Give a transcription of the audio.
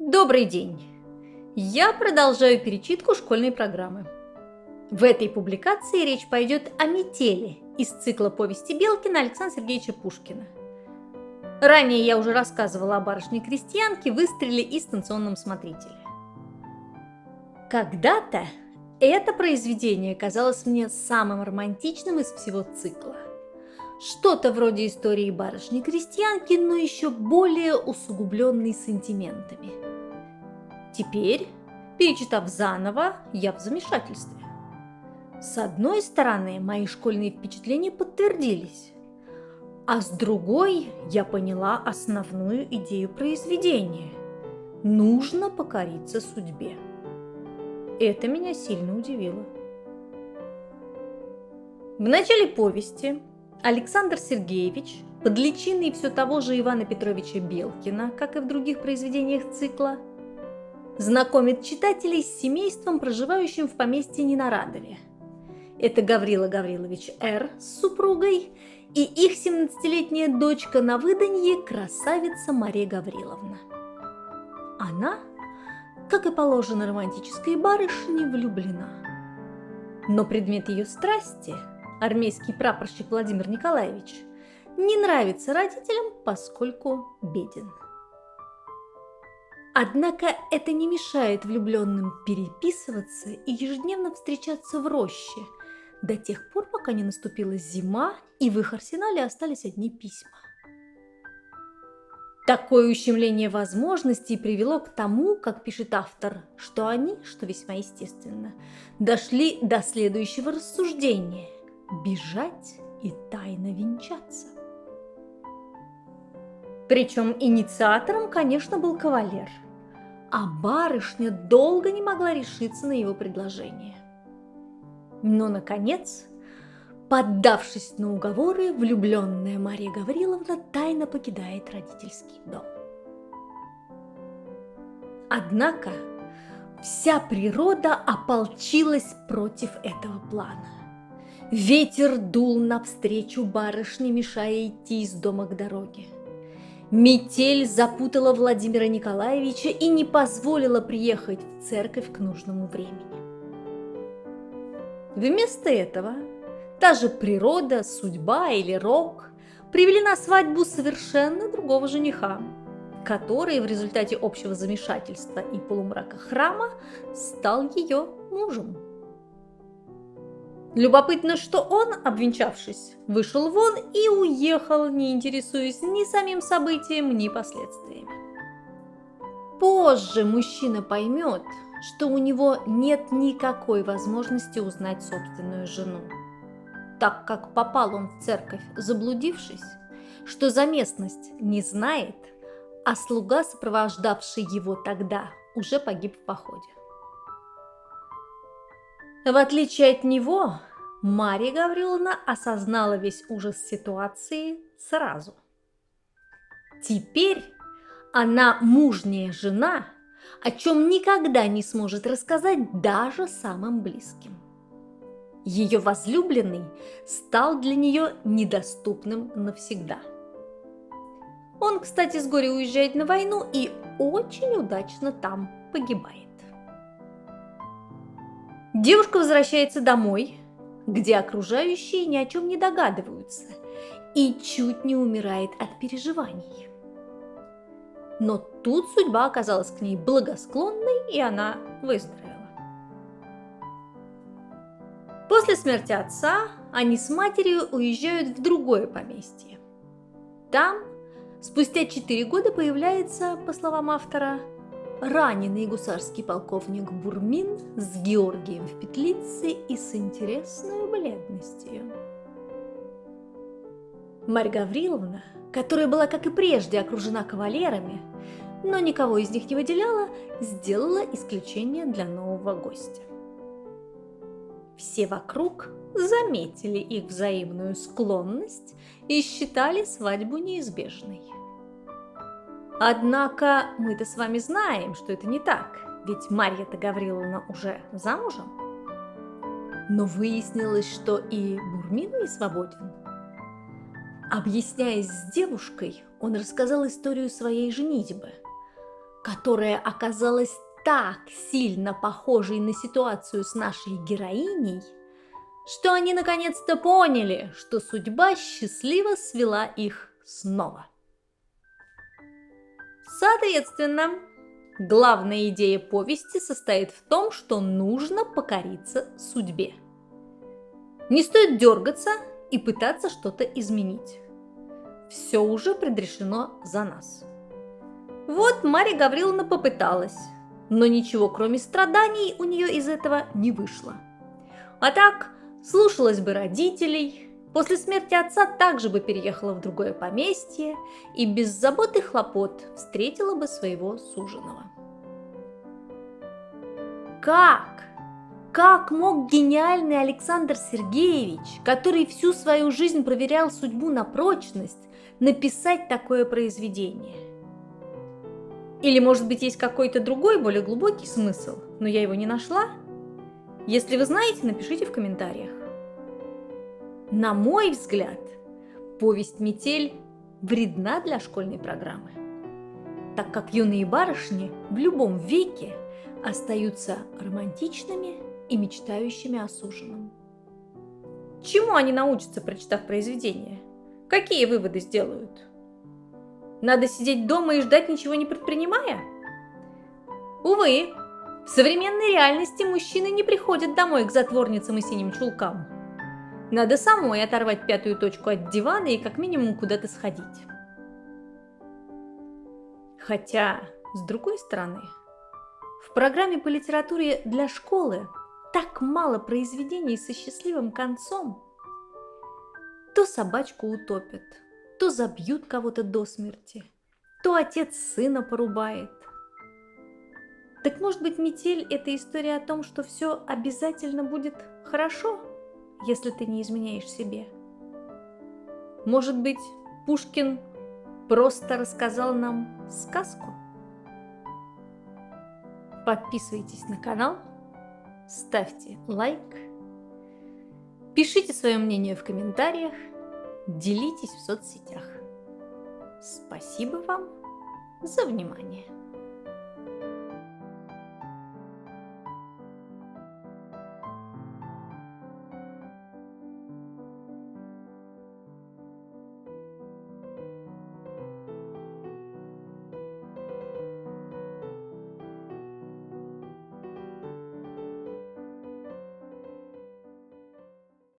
Добрый день! Я продолжаю перечитку школьной программы. В этой публикации речь пойдет о метели из цикла повести Белкина Александра Сергеевича Пушкина. Ранее я уже рассказывала о барышне-крестьянке, выстреле и станционном смотрителе. Когда-то это произведение казалось мне самым романтичным из всего цикла. Что-то вроде истории барышни-крестьянки, но еще более усугубленной сантиментами. Теперь, перечитав заново, я в замешательстве. С одной стороны, мои школьные впечатления подтвердились, а с другой я поняла основную идею произведения. Нужно покориться судьбе. Это меня сильно удивило. В начале повести Александр Сергеевич, под личиной все того же Ивана Петровича Белкина, как и в других произведениях цикла, знакомит читателей с семейством, проживающим в поместье Ненарадове. Это Гаврила Гаврилович Р. с супругой и их 17-летняя дочка на выданье красавица Мария Гавриловна. Она, как и положено романтической барышне, влюблена. Но предмет ее страсти, армейский прапорщик Владимир Николаевич, не нравится родителям, поскольку беден. Однако это не мешает влюбленным переписываться и ежедневно встречаться в роще до тех пор, пока не наступила зима и в их арсенале остались одни письма. Такое ущемление возможностей привело к тому, как пишет автор, что они, что весьма естественно, дошли до следующего рассуждения – бежать и тайно венчаться. Причем инициатором, конечно, был кавалер, а барышня долго не могла решиться на его предложение. Но, наконец, поддавшись на уговоры, влюбленная Мария Гавриловна тайно покидает родительский дом. Однако вся природа ополчилась против этого плана. Ветер дул навстречу барышне, мешая идти из дома к дороге. Метель запутала Владимира Николаевича и не позволила приехать в церковь к нужному времени. Вместо этого та же природа, судьба или рок привели на свадьбу совершенно другого жениха, который в результате общего замешательства и полумрака храма стал ее мужем. Любопытно, что он, обвенчавшись, вышел вон и уехал, не интересуясь ни самим событием, ни последствиями. Позже мужчина поймет, что у него нет никакой возможности узнать собственную жену, так как попал он в церковь, заблудившись, что за местность не знает, а слуга, сопровождавший его тогда, уже погиб в походе. В отличие от него, Мария Гавриловна осознала весь ужас ситуации сразу. Теперь она мужняя жена, о чем никогда не сможет рассказать даже самым близким. Ее возлюбленный стал для нее недоступным навсегда. Он, кстати, с горя уезжает на войну и очень удачно там погибает. Девушка возвращается домой, где окружающие ни о чем не догадываются, и чуть не умирает от переживаний. Но тут судьба оказалась к ней благосклонной, и она выздоровела. После смерти отца они с матерью уезжают в другое поместье. Там спустя 4 года появляется, по словам автора, раненый гусарский полковник Бурмин с Георгием в петлице и с интересной бледностью. Марья Гавриловна, которая была, как и прежде, окружена кавалерами, но никого из них не выделяла, сделала исключение для нового гостя. Все вокруг заметили их взаимную склонность и считали свадьбу неизбежной. Однако мы-то с вами знаем, что это не так, ведь Марья-то Гавриловна уже замужем. Но выяснилось, что и Бурмин не свободен. Объясняясь с девушкой, он рассказал историю своей женитьбы. которая оказалась так сильно похожей на ситуацию с нашей героиней, что они наконец-то поняли, что судьба счастливо свела их снова. Соответственно, главная идея повести состоит в том, что нужно покориться судьбе. Не стоит дергаться и пытаться что-то изменить. Все уже предрешено за нас. Вот Марья Гавриловна попыталась, но ничего кроме страданий у нее из этого не вышло. А так, слушалась бы родителей, после смерти отца также бы переехала в другое поместье и без забот и хлопот встретила бы своего суженого. Как мог гениальный Александр Сергеевич, который всю свою жизнь проверял судьбу на прочность, написать такое произведение? Или, может быть, есть какой-то другой, более глубокий смысл, но я его не нашла? Если вы знаете, напишите в комментариях. На мой взгляд, повесть «Метель» вредна для школьной программы, так как юные барышни в любом веке остаются романтичными и мечтающими о суженом. Чему они научатся, прочитав произведение? Какие выводы сделают? Надо сидеть дома и ждать, ничего не предпринимая? Увы, в современной реальности мужчины не приходят домой к затворницам и синим чулкам. Надо самой оторвать пятую точку от дивана и как минимум куда-то сходить. Хотя, с другой стороны, в программе по литературе для школы так мало произведений со счастливым концом. То собачку утопят, то забьют кого-то до смерти, то отец сына порубает. Так может быть, «Метель» – это история о том, что все обязательно будет хорошо, если ты не изменяешь себе? Может быть, Пушкин просто рассказал нам сказку? Подписывайтесь на канал, ставьте лайк, пишите свое мнение в комментариях, делитесь в соцсетях. Спасибо вам за внимание.